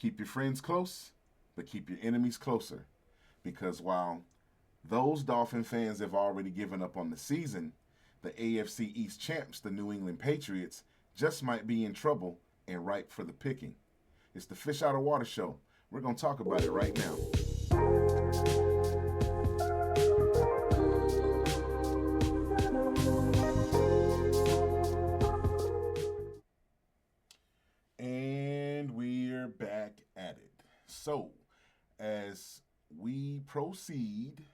Keep your friends close, but keep your enemies closer. Because while those Dolphin fans have already given up on the season, the AFC East champs, the New England Patriots, just might be in trouble and ripe for the picking. It's the Fish Out of Water Show. We're going to talk about it right now. And we're back at it. So, as we proceed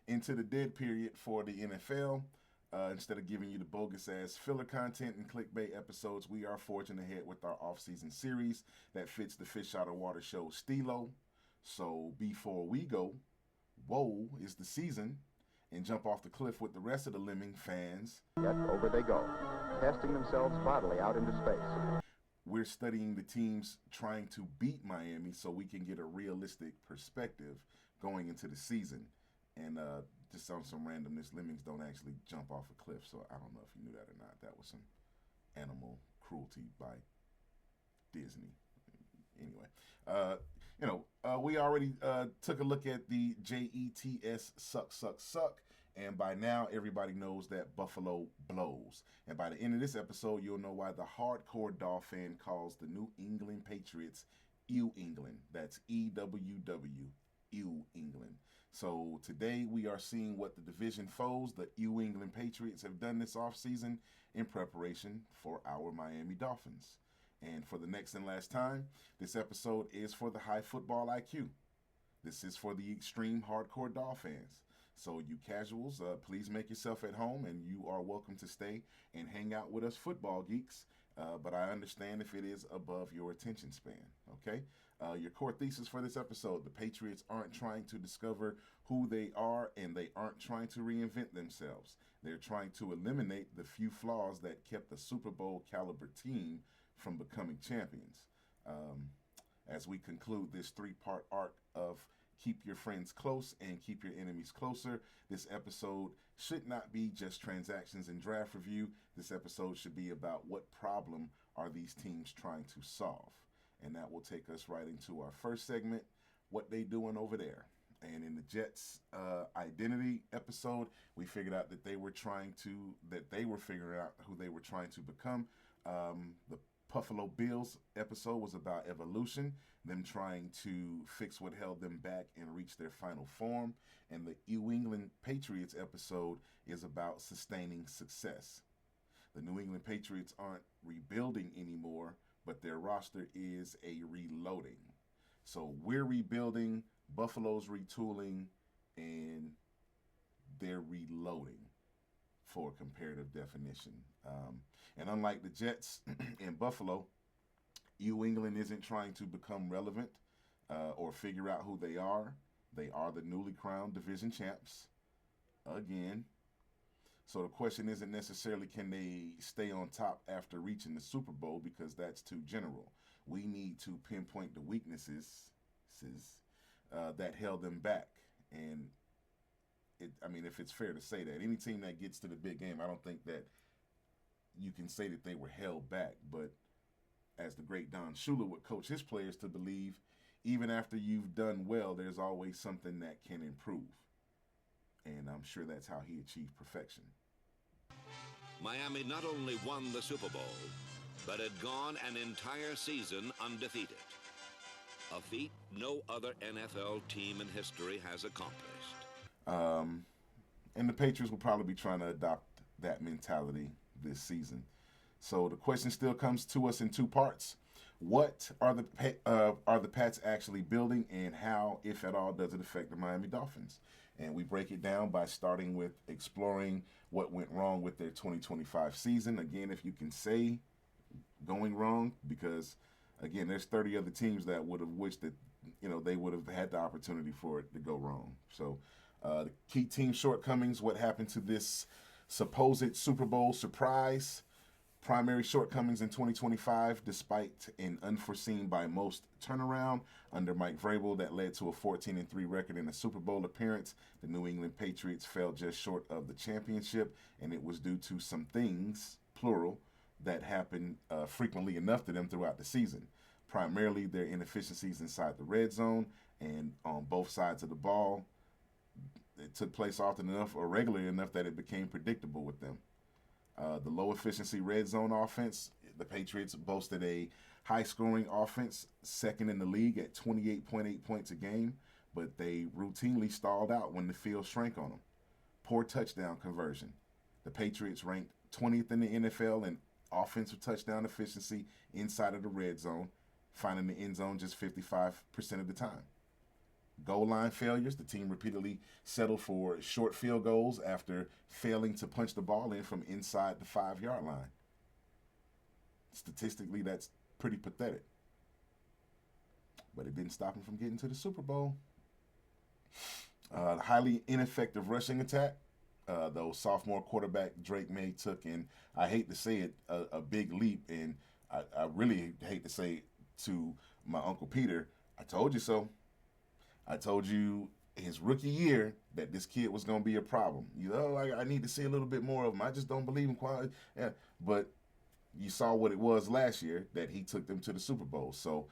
into the dead period for the NFL, instead of giving you the bogus ass filler content and clickbait episodes, we are forging ahead with our offseason series that fits the Fish Out of Water Show stilo. So before we go, woe is the season, and jump off the cliff with the rest of the lemming fans. Yet over they go, casting themselves bodily out into space. We're studying the teams trying to beat Miami so we can get a realistic perspective going into the season. And just on some randomness, lemmings don't actually jump off a cliff, so I don't know if you knew that or not. That was some animal cruelty by Disney. Anyway, we already took a look at the JETS suck, and by now everybody knows that Buffalo blows. And by the end of this episode, you'll know why the hardcore Dolphin calls the New England Patriots Ew England. That's EWW, Ew England. So today we are seeing what the division foes, the New England Patriots, have done this offseason in preparation for our Miami Dolphins. And for the next and last time, this episode is for the high football IQ. This is for the extreme hardcore Dolphins. So you casuals, please make yourself at home, and you are welcome to stay and hang out with us football geeks. But I understand if it is above your attention span, okay? Your core thesis for this episode: the Patriots aren't trying to discover who they are, and they aren't trying to reinvent themselves. They're trying to eliminate the few flaws that kept the Super Bowl caliber team from becoming champions. As we conclude this three-part arc of keep your friends close and keep your enemies closer, this episode should not be just transactions and draft review. This episode should be about what problem are these teams trying to solve. And that will take us right into our first segment, what they doing over there. And in the Jets identity episode, we figured out that they were figuring out who they were trying to become. The Buffalo Bills episode was about evolution, them trying to fix what held them back and reach their final form. And the New England Patriots episode is about sustaining success. The New England Patriots aren't rebuilding anymore, but their roster is a reloading. So we're rebuilding, Buffalo's retooling, and they're reloading for comparative definition. And unlike the Jets and Buffalo, New England isn't trying to become relevant or figure out who they are. They are the newly crowned division champs again. So the question isn't necessarily can they stay on top after reaching the Super Bowl, because that's too general. We need to pinpoint the weaknesses that held them back. And if it's fair to say that any team that gets to the big game, I don't think that you can say that they were held back. But as the great Don Shula would coach his players to believe, even after you've done well, there's always something that can improve. And I'm sure that's how he achieved perfection. Miami not only won the Super Bowl, but had gone an entire season undefeated. A feat no other NFL team in history has accomplished. And the Patriots will probably be trying to adopt that mentality this season. So the question still comes to us in two parts. What are the Pats actually building, and how, if at all, does it affect the Miami Dolphins? And we break it down by starting with exploring what went wrong with their 2025 season. Again, if you can say going wrong, because, again, there's 30 other teams that would have wished that, they would have had the opportunity for it to go wrong. So the key team shortcomings, what happened to this supposed Super Bowl surprise. Primary shortcomings in 2025, despite an unforeseen by most turnaround under Mike Vrabel that led to a 14-3 record in a Super Bowl appearance. The New England Patriots fell just short of the championship, and it was due to some things, plural, that happen frequently enough to them throughout the season. Primarily their inefficiencies inside the red zone and on both sides of the ball. It took place often enough or regularly enough that it became predictable with them. The low efficiency red zone offense, the Patriots boasted a high scoring offense, second in the league at 28.8 points a game, but they routinely stalled out when the field shrank on them. Poor touchdown conversion. The Patriots ranked 20th in the NFL in offensive touchdown efficiency inside of the red zone, finding the end zone just 55% of the time. Goal line failures. The team repeatedly settled for short field goals after failing to punch the ball in from inside the 5-yard line. Statistically, that's pretty pathetic. But it didn't stop them from getting to the Super Bowl. Highly ineffective rushing attack. Though sophomore quarterback Drake Maye took, and I hate to say it, a big leap. And I really hate to say it to my Uncle Peter, I told you so. I told you his rookie year that this kid was going to be a problem. You know, I need to see a little bit more of him. I just don't believe in quality. Yeah, but you saw what it was last year that he took them to the Super Bowl. So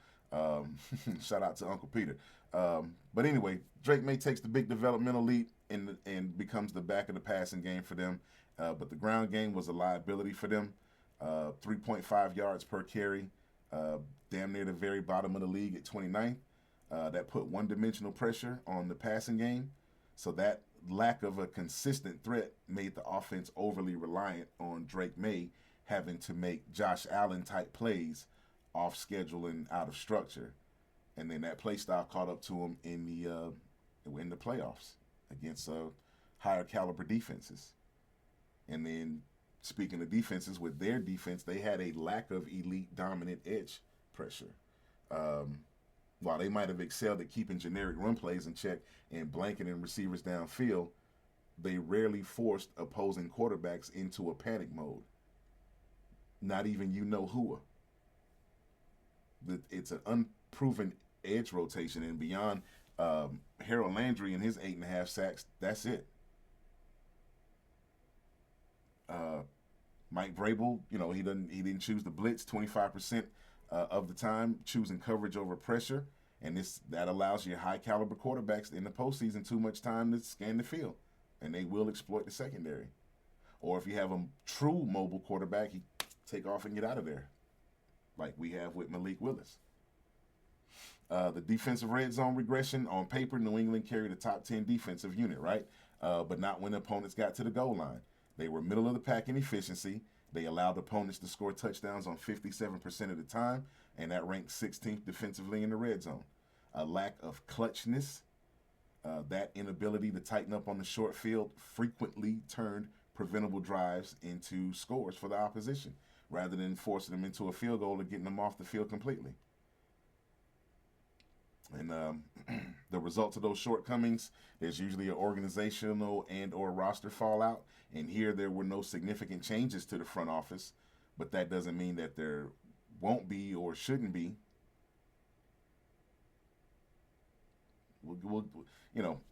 shout out to Uncle Peter. But anyway, Drake Maye takes the big developmental leap and becomes the back of the passing game for them. But the ground game was a liability for them. 3.5 yards per carry, damn near the very bottom of the league at 29th. That put one-dimensional pressure on the passing game. So that lack of a consistent threat made the offense overly reliant on Drake Maye having to make Josh Allen-type plays off schedule and out of structure. And then that play style caught up to him in the playoffs against higher caliber defenses. And then speaking of defenses, with their defense, they had a lack of elite dominant edge pressure. While they might have excelled at keeping generic run plays in check and blanketing receivers downfield, they rarely forced opposing quarterbacks into a panic mode. Not even you-know-who. It's an unproven edge rotation, and beyond Harold Landry and his 8.5 sacks, that's it. Mike Vrabel, he didn't choose the blitz 25% of the time, choosing coverage over pressure, and that allows your high caliber quarterbacks in the postseason too much time to scan the field, and they will exploit the secondary. Or if you have a true mobile quarterback, he take off and get out of there, like we have with Malik Willis. The defensive red zone regression, on paper, New England carried a top 10 defensive unit, right? But not when opponents got to the goal line. They were middle of the pack in efficiency. They allowed opponents to score touchdowns on 57% of the time, and that ranked 16th defensively in the red zone. A lack of clutchness, that inability to tighten up on the short field frequently turned preventable drives into scores for the opposition, rather than forcing them into a field goal or getting them off the field completely. And the results of those shortcomings, there's usually an organizational and or roster fallout. And here there were no significant changes to the front office, but that doesn't mean that there won't be or shouldn't be.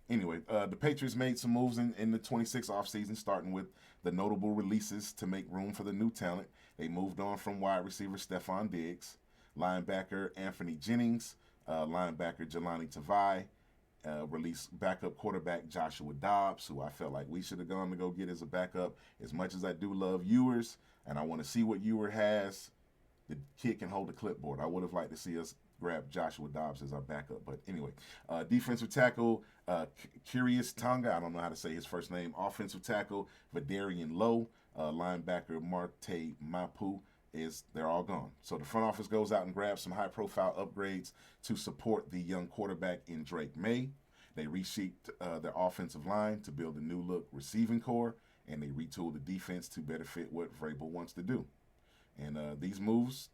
Anyway, the Patriots made some moves in the 26 offseason, starting with the notable releases to make room for the new talent. They moved on from wide receiver Stephon Diggs, linebacker Anthony Jennings, linebacker Jelani Tavai, released backup quarterback Joshua Dobbs, who I felt like we should have gone to go get as a backup. As much as I do love Ewers, and I want to see what Ewer has, the kid can hold a clipboard. I would have liked to see us grab Joshua Dobbs as our backup. But anyway, defensive tackle Curious Tonga, I don't know how to say his first name. Offensive tackle Vidarian Lowe, linebacker Marte Mapu, they're all gone. So the front office goes out and grabs some high-profile upgrades to support the young quarterback in Drake Maye. They reshaped their offensive line to build a new-look receiving core, and they retooled the defense to better fit what Vrabel wants to do. And these moves,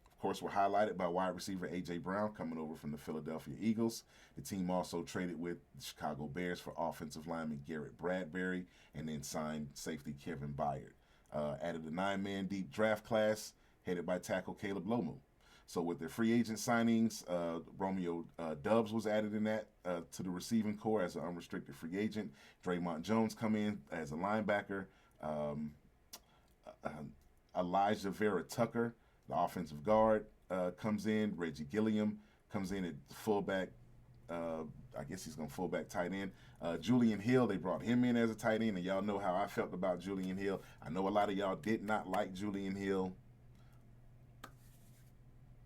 of course, were highlighted by wide receiver A.J. Brown coming over from the Philadelphia Eagles. The team also traded with the Chicago Bears for offensive lineman Garrett Bradbury, and then signed safety Kevin Byard. Added a 9-man deep draft class headed by tackle Caleb Lomu. So with their free agent signings, Romeo Dubs was added in that to the receiving core as an unrestricted free agent. Draymond Jones come in as a linebacker. Elijah Vera Tucker, the offensive guard, comes in. Reggie Gilliam comes in at fullback. I guess he's going to fullback tight end. Julian Hill, they brought him in as a tight end, and y'all know how I felt about Julian Hill. I know a lot of y'all did not like Julian Hill,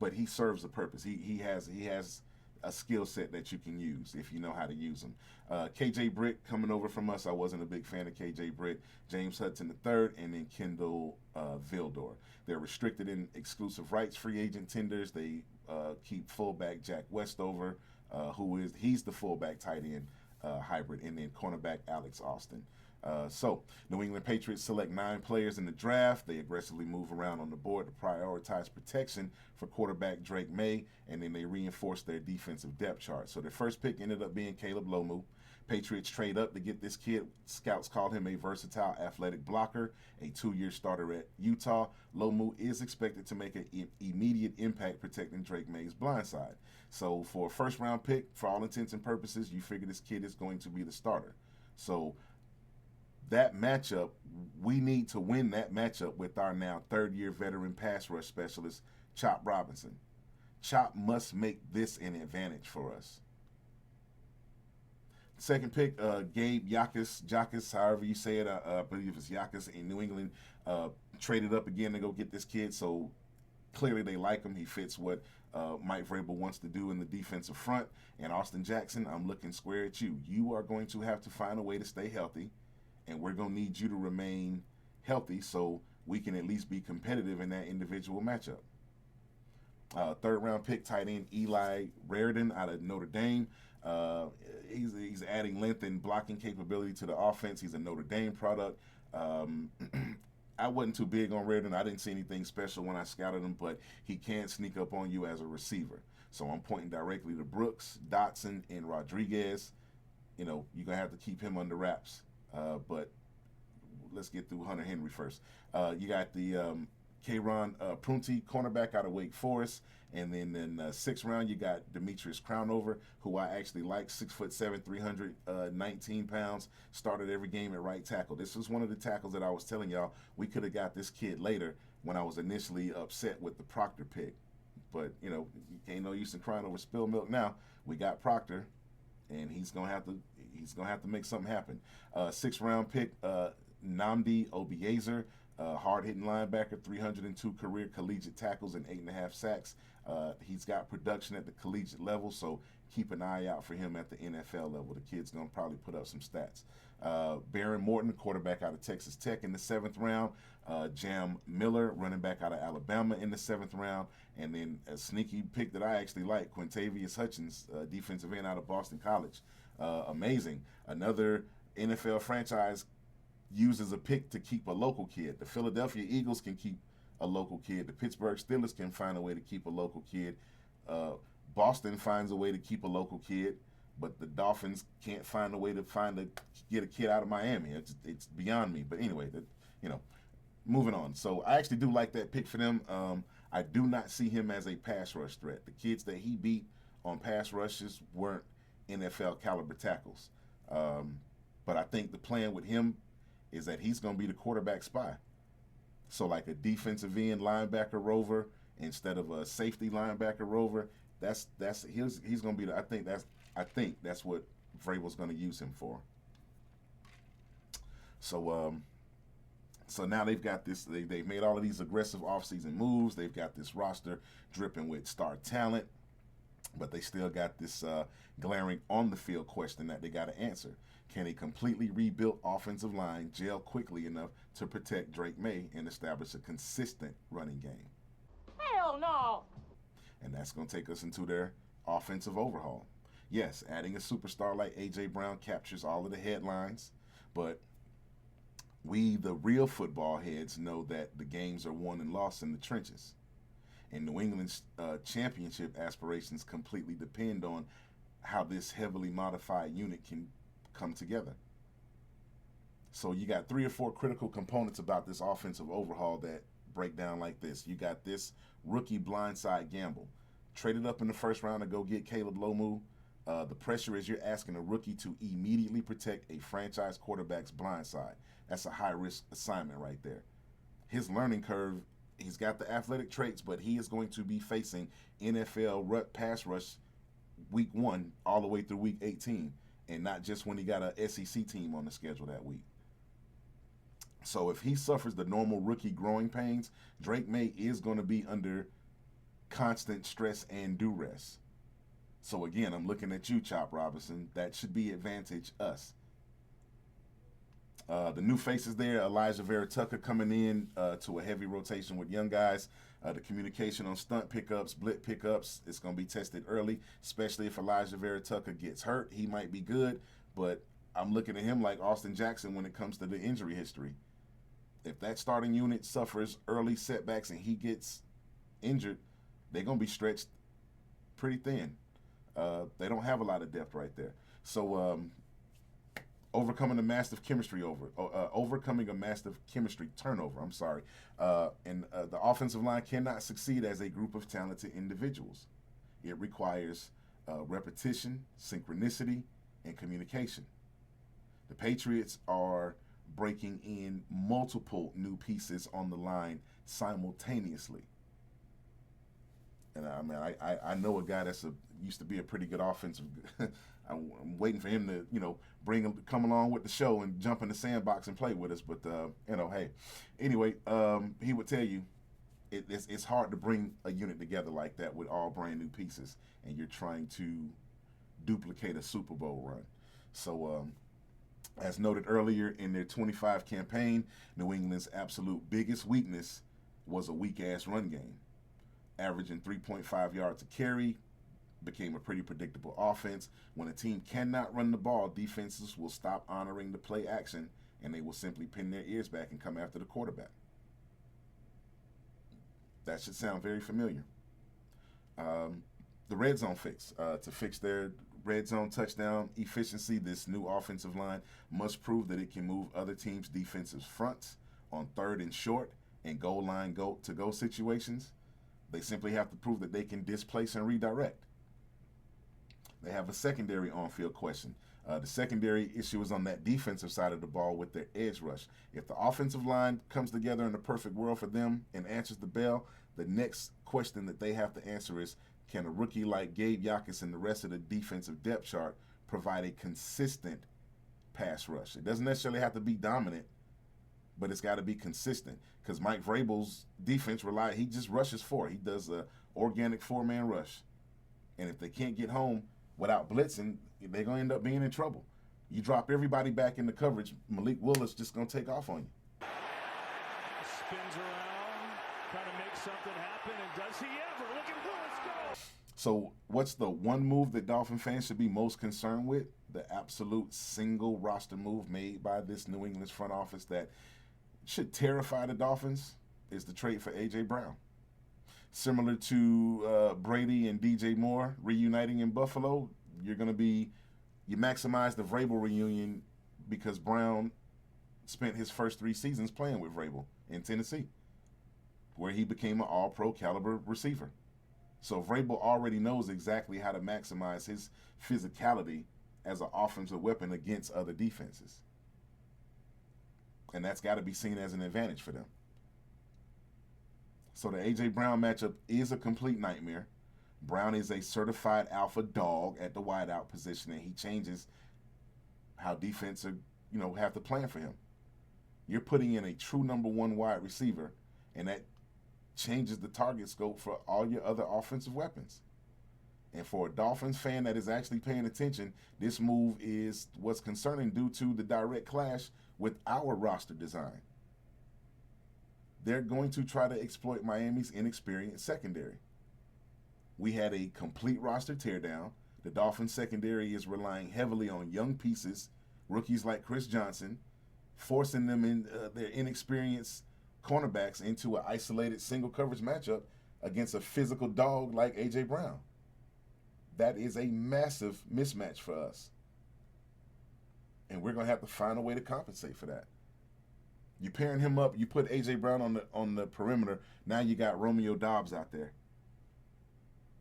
but he serves a purpose. He has a skill set that you can use if you know how to use him. KJ Britt coming over from us. I wasn't a big fan of KJ Britt. James Hudson III, and then Kendall Vildor. They're restricted in exclusive rights free agent tenders. They keep fullback Jack Westover, he's the fullback tight end hybrid, and then cornerback Alex Austin. So New England Patriots select 9 players in the draft. They aggressively move around on the board to prioritize protection for quarterback Drake Maye, and then they reinforce their defensive depth chart. So their first pick ended up being Caleb Lomu. Patriots trade up to get this kid. Scouts called him a versatile athletic blocker, a 2-year starter at Utah. Lomu is expected to make an immediate impact protecting Drake Maye's blind side. So for a first-round pick, for all intents and purposes, you figure this kid is going to be the starter. So that matchup, we need to win that matchup with our now 3rd-year veteran pass rush specialist, Chop Robinson. Chop must make this an advantage for us. Second pick, Gabe Jacas, however you say it, I believe it's Jacas in New England, traded up again to go get this kid. So clearly they like him. He fits what Mike Vrabel wants to do in the defensive front. And Austin Jackson, I'm looking square at you. You are going to have to find a way to stay healthy, and we're going to need you to remain healthy so we can at least be competitive in that individual matchup. 3rd-round pick, tight end Eli Raridan out of Notre Dame. He's adding length and blocking capability to the offense. He's a Notre Dame product. I wasn't too big on Raridan. I didn't see anything special when I scouted him, but he can sneak up on you as a receiver. So I'm pointing directly to Brooks, Dotson, and Rodriguez. You know, you're going to have to keep him under wraps. But let's get through Hunter Henry first. You got the Kayron Prunty, cornerback out of Wake Forest. And then in the 6th round, you got Demetrius Crownover, who I actually like, 6'7", 319 pounds, started every game at right tackle. This was one of the tackles that I was telling y'all we could have got this kid later when I was initially upset with the Proctor pick. But, you know, you ain't no use in crying over spilled milk now. We got Proctor, and he's gonna have to make something happen. 6th round pick, Nnamdi Obiezer, hard-hitting linebacker, 302 career collegiate tackles and 8.5 sacks. He's got production at the collegiate level, so keep an eye out for him at the NFL level. The kid's going to probably put up some stats. Baron Morton, quarterback out of Texas Tech in the 7th round. Jam Miller, running back out of Alabama in the 7th round. And then a sneaky pick that I actually like, Quintavious Hutchins, defensive end out of Boston College. Amazing. Another NFL franchise uses a pick to keep a local kid. The Philadelphia Eagles can keep a local kid. The Pittsburgh Steelers can find a way to keep a local kid. Boston finds a way to keep a local kid, but the Dolphins can't find a way to get a kid out of Miami. It's beyond me. But anyway, moving on. So I actually do like that pick for them. I do not see him as a pass rush threat. The kids that he beat on pass rushes weren't NFL caliber tackles. But I think the plan with him is that he's going to be the quarterback spy. So like a defensive end linebacker rover instead of a safety linebacker rover, he's going to be I think that's what Vrabel's going to use him for. So now they've got this. They've made all of these aggressive offseason moves. They've got this roster dripping with star talent, but they still got this glaring on the field question that they got to answer. Can a completely rebuilt offensive line gel quickly enough to protect Drake Maye and establish a consistent running game? Hell no! And that's going to take us into their offensive overhaul. Yes, adding a superstar like A.J. Brown captures all of the headlines, but we, the real football heads, know that the games are won and lost in the trenches. And New England's championship aspirations completely depend on how this heavily modified unit can come together. So you got 3 or 4 critical components about this offensive overhaul that break down like this. You got this rookie blindside gamble. Traded up in the 1st round to go get Caleb Lomu. The pressure is you're asking a rookie to immediately protect a franchise quarterback's blind side. That's a high-risk assignment right there. his learning curve, he's got the athletic traits, but he is going to be facing NFL pass rush week 1 all the way through week 18, and not just when he got a SEC team on the schedule that week. So if he suffers the normal rookie growing pains, Drake Maye is going to be under constant stress and duress. So again, I'm looking at you, Chop Robinson. That should be advantage us. The new faces there, Elijah Vera Tucker coming in to a heavy rotation with young guys. The communication on stunt pickups, blitz pickups, it's going to be tested early, especially if Elijah Vera Tucker gets hurt. He might be good, but I'm looking at him like Austin Jackson when it comes to the injury history. If that starting unit suffers early setbacks and he gets injured, they're going to be stretched pretty thin. They don't have a lot of depth right there. So overcoming a massive chemistry turnover. And the offensive line cannot succeed as a group of talented individuals. It requires repetition, synchronicity, and communication. The Patriots are breaking in multiple new pieces on the line simultaneously. And I mean, I know a guy used to be a pretty good offensive. I'm waiting for him to, come along with the show and jump in the sandbox and play with us. But hey, anyway, he would tell you it's hard to bring a unit together like that with all brand new pieces, and you're trying to duplicate a Super Bowl run. So, as noted earlier in their 25 campaign, New England's absolute biggest weakness was a weak-ass run game. Averaging 3.5 yards a carry, became a pretty predictable offense. When a team cannot run the ball, defenses will stop honoring the play action, and they will simply pin their ears back and come after the quarterback. That should sound very familiar. The red zone fix. To fix their red zone touchdown efficiency, this new offensive line must prove that it can move other teams' defensive fronts on 3rd and short and goal line go-to-go situations. They simply have to prove that they can displace and redirect. They have a secondary on-field question. The secondary issue is on that defensive side of the ball with their edge rush. If the offensive line comes together in a perfect world for them and answers the bell, the next question that they have to answer is, can a rookie like Gabe Yakus and the rest of the defensive depth chart provide a consistent pass rush? It doesn't necessarily have to be dominant, but it's got to be consistent, because Mike Vrabel's defense he just rushes 4. He does a organic 4-man rush. And if they can't get home without blitzing, they're going to end up being in trouble. You drop everybody back into coverage, Malik Willis just going to take off on you. Spins around, trying to make something happen, and does he ever? Look at Willis go! So what's the one move that Dolphin fans should be most concerned with? The absolute single roster move made by this New England's front office that should terrify the Dolphins is the trade for A.J. Brown. Similar to Brady and DJ Moore reuniting in Buffalo, you maximize the Vrabel reunion because Brown spent his first 3 seasons playing with Vrabel in Tennessee, where he became an all-pro caliber receiver. So Vrabel already knows exactly how to maximize his physicality as an offensive weapon against other defenses. And that's got to be seen as an advantage for them. So the A.J. Brown matchup is a complete nightmare. Brown is a certified alpha dog at the wideout position, and he changes how defense have to plan for him. You're putting in a true number 1 wide receiver, and that changes the target scope for all your other offensive weapons. And for a Dolphins fan that is actually paying attention, this move is what's concerning due to the direct clash with our roster design. They're going to try to exploit Miami's inexperienced secondary. We had a complete roster teardown. The Dolphins secondary is relying heavily on young pieces, rookies like Chris Johnson, forcing them in their inexperienced cornerbacks into an isolated single coverage matchup against a physical dog like A.J. Brown. That is a massive mismatch for us. And we're going to have to find a way to compensate for that. You're pairing him up. You put A.J. Brown on the perimeter. Now you got Romeo Doubs out there,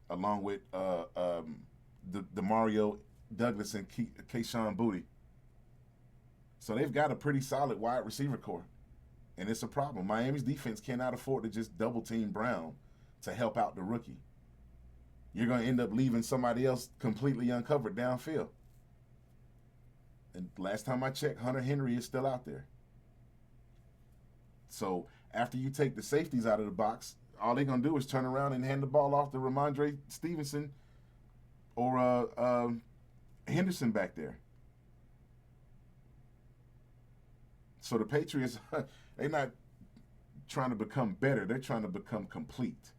along with the Mario Douglas and Keyshawn Boutte. So they've got a pretty solid wide receiver core. And it's a problem. Miami's defense cannot afford to just double team Brown to help out the rookie. You're going to end up leaving somebody else completely uncovered downfield. And last time I checked, Hunter Henry is still out there. So after you take the safeties out of the box, all they're going to do is turn around and hand the ball off to Ramondre Stevenson or Henderson back there. So the Patriots, they're not trying to become better. They're trying to become complete.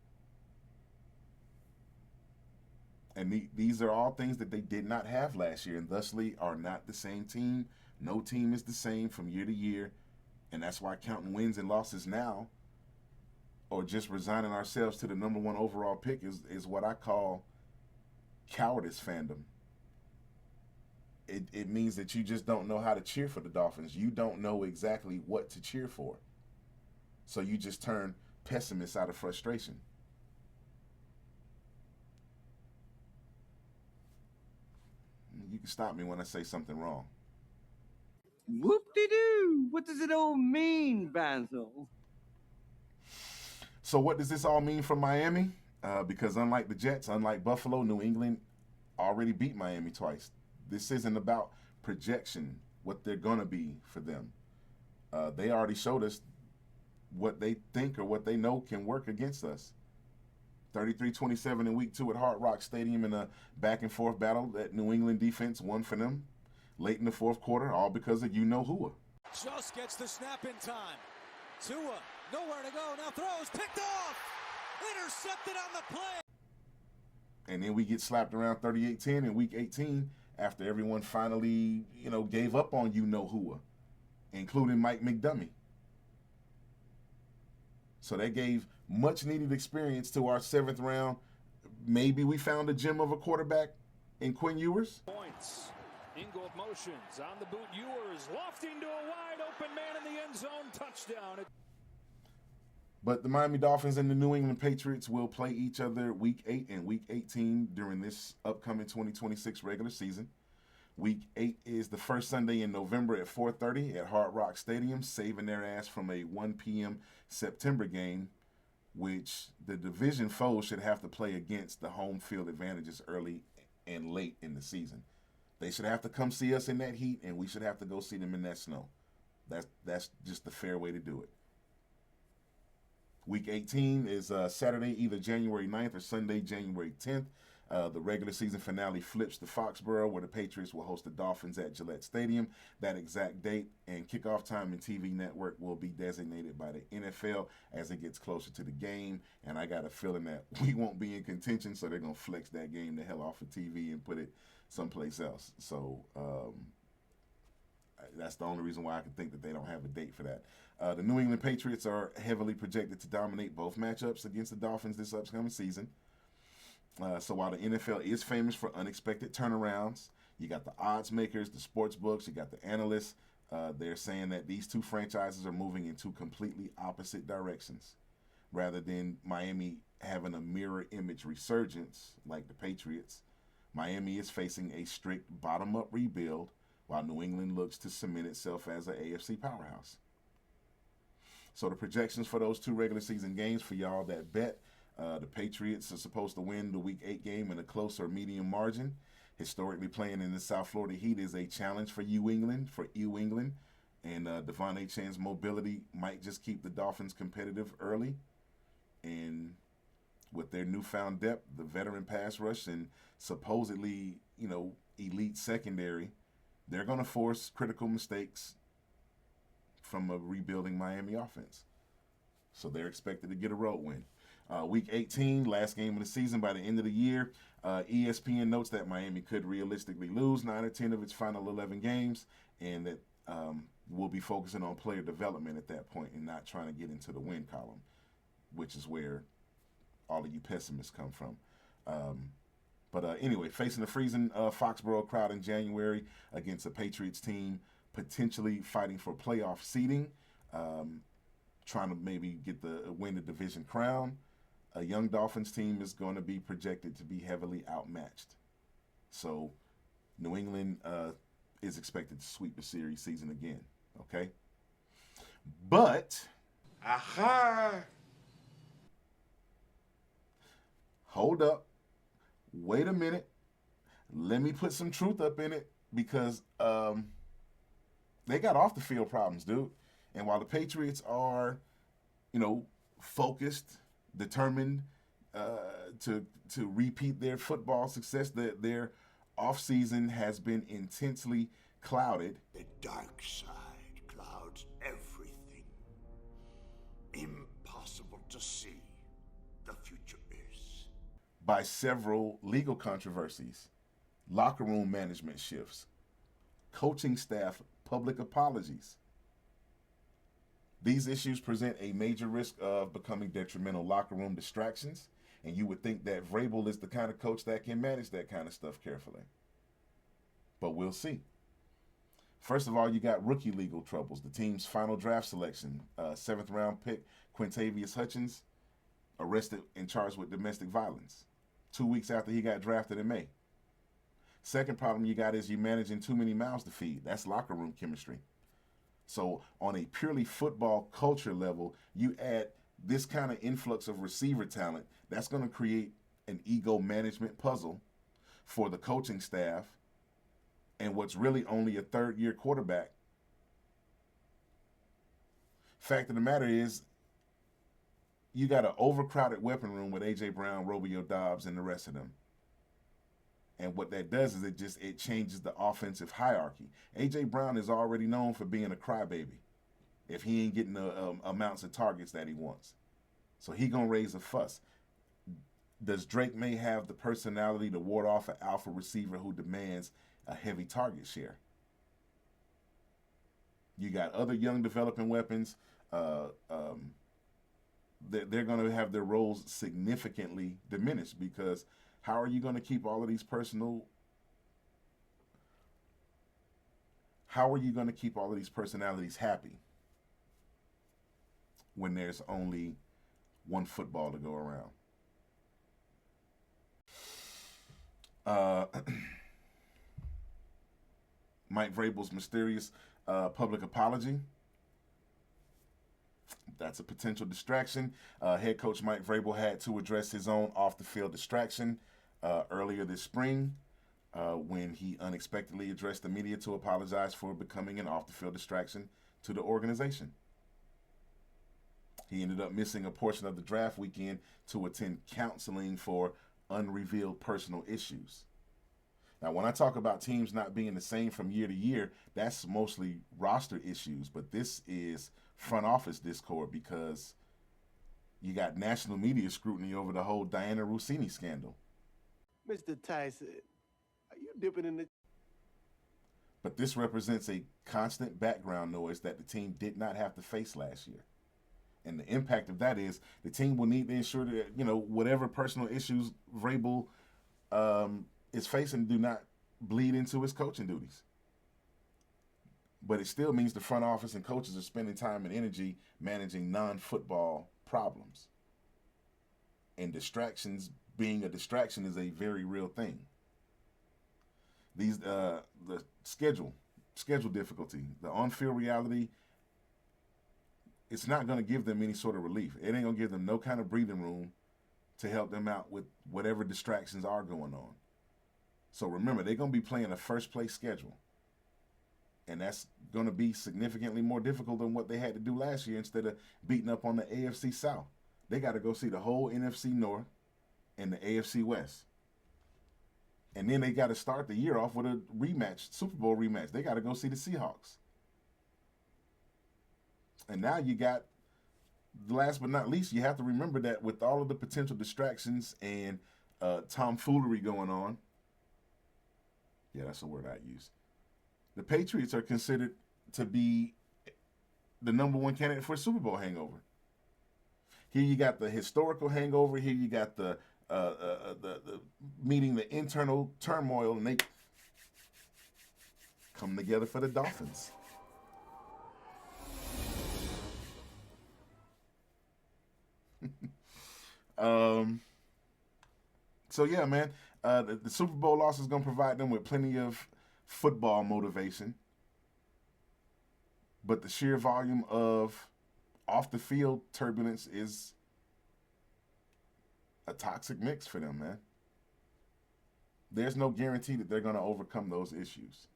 And these are all things that they did not have last year, and thusly are not the same team. No team is the same from year to year. And that's why counting wins and losses now, or just resigning ourselves to the number 1 overall pick, is what I call cowardice fandom. It means that you just don't know how to cheer for the Dolphins. You don't know exactly what to cheer for. So you just turn pessimists out of frustration. You can stop me when I say something wrong. Whoop-de-doo! What does it all mean, Basil? So what does this all mean for Miami? Because unlike the Jets, unlike Buffalo, New England already beat Miami twice. This isn't about projection, what they're going to be for them. They already showed us what they think or what they know can work against us. 33-27 in week 2 at Hard Rock Stadium in a back-and-forth battle that New England defense won for them late in the fourth quarter, all because of you-know-who. Just gets the snap in time. Tua, nowhere to go, now throws, picked off! Intercepted on the play! And then we get slapped around 38-10 in week 18 after everyone finally, gave up on you-know-who, including Mike McDummy. So that gave much-needed experience to our 7th round. Maybe we found a gem of a quarterback in Quinn Ewers. Points. Ingold motions on the boot. Ewers lofting to a wide-open man in the end zone. Touchdown. But the Miami Dolphins and the New England Patriots will play each other week 8 and week 18 during this upcoming 2026 regular season. Week 8 is the first Sunday in November at 4:30 at Hard Rock Stadium, saving their ass from a 1 p.m. September game, which the division foes should have to play against the home field advantages early and late in the season. They should have to come see us in that heat, and we should have to go see them in that snow. That's just the fair way to do it. Week 18 is Saturday, either January 9th or Sunday, January 10th. The regular season finale flips to Foxborough, where the Patriots will host the Dolphins at Gillette Stadium. That exact date and kickoff time and TV network will be designated by the NFL as it gets closer to the game. And I got a feeling that we won't be in contention, so they're going to flex that game the hell off of TV and put it someplace else. So that's the only reason why I can think that they don't have a date for that. The New England Patriots are heavily projected to dominate both matchups against the Dolphins this upcoming season. So while the NFL is famous for unexpected turnarounds, you got the odds makers, the sports books, you got the analysts. They're saying that these two franchises are moving in two completely opposite directions. Rather than Miami having a mirror image resurgence like the Patriots, Miami is facing a strict bottom-up rebuild, while New England looks to cement itself as an AFC powerhouse. So the projections for those two regular season games for y'all that bet, the Patriots are supposed to win the Week 8 game in a close or medium margin. Historically, playing in the South Florida heat is a challenge for New England, and Devon Achane's mobility might just keep the Dolphins competitive early. And with their newfound depth, the veteran pass rush, and supposedly, elite secondary, they're going to force critical mistakes from a rebuilding Miami offense. So they're expected to get a road win. Week 18, last game of the season by the end of the year. ESPN notes that Miami could realistically lose 9 or 10 of its final 11 games, and that we'll be focusing on player development at that point and not trying to get into the win column, which is where all of you pessimists come from. But anyway, facing the freezing Foxborough crowd in January against a Patriots team potentially fighting for playoff seeding, trying to maybe win the division crown, a young Dolphins team is going to be projected to be heavily outmatched. So New England is expected to sweep the series season again, okay? But Aha! hold up. Wait a minute. Let me put some truth up in it because they got off the field problems, dude. And while the Patriots are, focused, determined to repeat their football success, their offseason has been intensely clouded. The dark side clouds everything. Impossible to see. The future is. By several legal controversies, locker room management shifts, coaching staff public apologies. These issues present a major risk of becoming detrimental locker room distractions, and you would think that Vrabel is the kind of coach that can manage that kind of stuff carefully. But we'll see. First of all, you got rookie legal troubles. The team's final draft selection, 7th round pick Quintavious Hutchins, arrested and charged with domestic violence 2 weeks after he got drafted in May. Second problem you got is you're managing too many mouths to feed. That's locker room chemistry. So on a purely football culture level, you add this kind of influx of receiver talent, that's going to create an ego management puzzle for the coaching staff and what's really only a third-year quarterback. Fact of the matter is, you got an overcrowded weapon room with A.J. Brown, Romeo Doubs, and the rest of them. And what that does is it changes the offensive hierarchy. A.J. Brown is already known for being a crybaby if he ain't getting the amounts of targets that he wants. So he going to raise a fuss. Does Drake Maye have the personality to ward off an alpha receiver who demands a heavy target share? You got other young developing weapons. They're going to have their roles significantly diminished because how are you going to keep all of these personalities happy when there's only one football to go around? Mike Vrabel's mysterious public apology. That's a potential distraction. Head coach Mike Vrabel had to address his own off-the-field distraction earlier this spring when he unexpectedly addressed the media to apologize for becoming an off-the-field distraction to the organization. He ended up missing a portion of the draft weekend to attend counseling for unrevealed personal issues. Now, when I talk about teams not being the same from year to year, that's mostly roster issues, but this is front office discord because you got national media scrutiny over the whole Diana Rossini scandal. Mr. Tyson, are you dipping in the... But this represents a constant background noise that the team did not have to face last year. And the impact of that is the team will need to ensure that, whatever personal issues Vrabel is facing do not bleed into his coaching duties. But it still means the front office and coaches are spending time and energy managing non-football problems. And being a distraction is a very real thing. The schedule difficulty, the on-field reality, it's not going to give them any sort of relief. It ain't going to give them no kind of breathing room to help them out with whatever distractions are going on. So remember, they're going to be playing a first-place schedule. And that's going to be significantly more difficult than what they had to do last year instead of beating up on the AFC South. They got to go see the whole NFC North and the AFC West. And then they got to start the year off with a rematch, Super Bowl rematch. They got to go see the Seahawks. And now you got, last but not least, you have to remember that with all of the potential distractions and tomfoolery going on, yeah, that's the word I use, the Patriots are considered to be the number one candidate for a Super Bowl hangover. Here you got the historical hangover. Here you got the meeting the internal turmoil, and they come together for the Dolphins. So yeah, man, the Super Bowl loss is going to provide them with plenty of football motivation. But the sheer volume of off-the-field turbulence is a toxic mix for them, man. There's no guarantee that they're going to overcome those issues.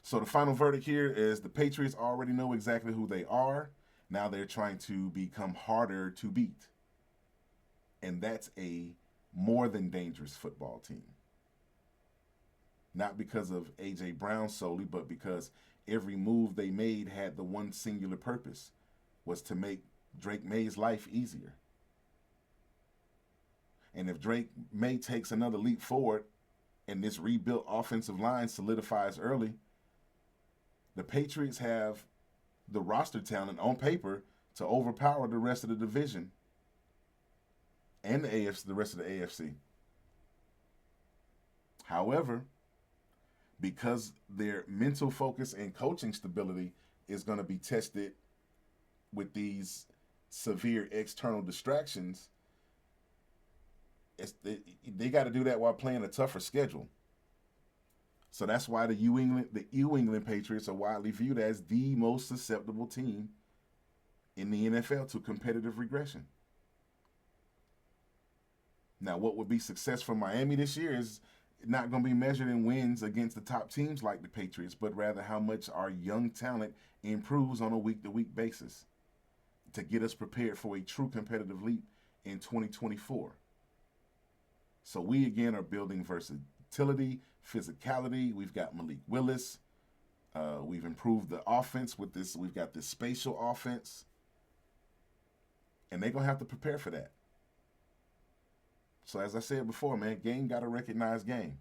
So the final verdict here is the Patriots already know exactly who they are. Now they're trying to become harder to beat. And that's a more than dangerous football team. Not because of A.J. Brown solely, but because every move they made had the one singular purpose, was to make Drake Maye's life easier. And if Drake Maye takes another leap forward and this rebuilt offensive line solidifies early, the Patriots have the roster talent on paper to overpower the rest of the division and the rest of the AFC. However, because their mental focus and coaching stability is going to be tested with these severe external distractions, they got to do that while playing a tougher schedule. So that's why the New England Patriots are widely viewed as the most susceptible team in the NFL to competitive regression. Now, what would be success for Miami this year is not going to be measured in wins against the top teams like the Patriots, but rather how much our young talent improves on a week-to-week basis to get us prepared for a true competitive leap in 2024. So we, again, are building versatility, physicality. We've got Malik Willis. We've improved the offense with this. We've got this spatial offense. And they're going to have to prepare for that. So as I said before, man, game got to recognize game.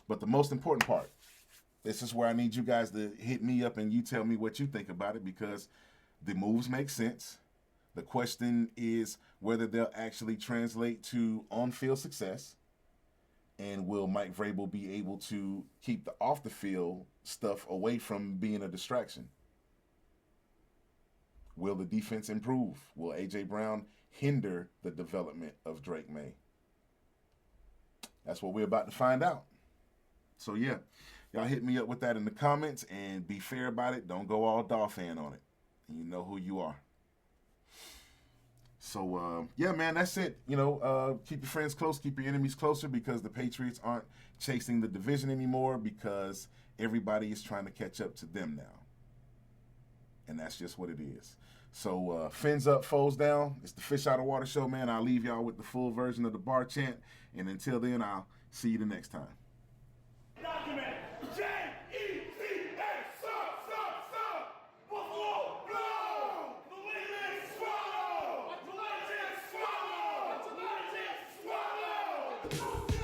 But the most important part, this is where I need you guys to hit me up and you tell me what you think about it, because the moves make sense. The question is whether they'll actually translate to on-field success. And will Mike Vrabel be able to keep the off-the-field stuff away from being a distraction? Will the defense improve? Will A.J. Brown hinder the development of Drake Maye? That's what we're about to find out. So, yeah, y'all hit me up with that in the comments and be fair about it. Don't go all Dolphin on it. And you know who you are. So, yeah, man, that's it. You know, keep your friends close, keep your enemies closer, because the Patriots aren't chasing the division anymore, because everybody is trying to catch up to them now. And that's just what it is. So, fins up, foes down. It's the Fish Out of Water Show, man. I'll leave y'all with the full version of the bar chant. And until then, I'll see you the next time. Document. J-E-T-A, stop. Buffalo, blow. The Legends swallow. The Legends swallow. The Legends swallow.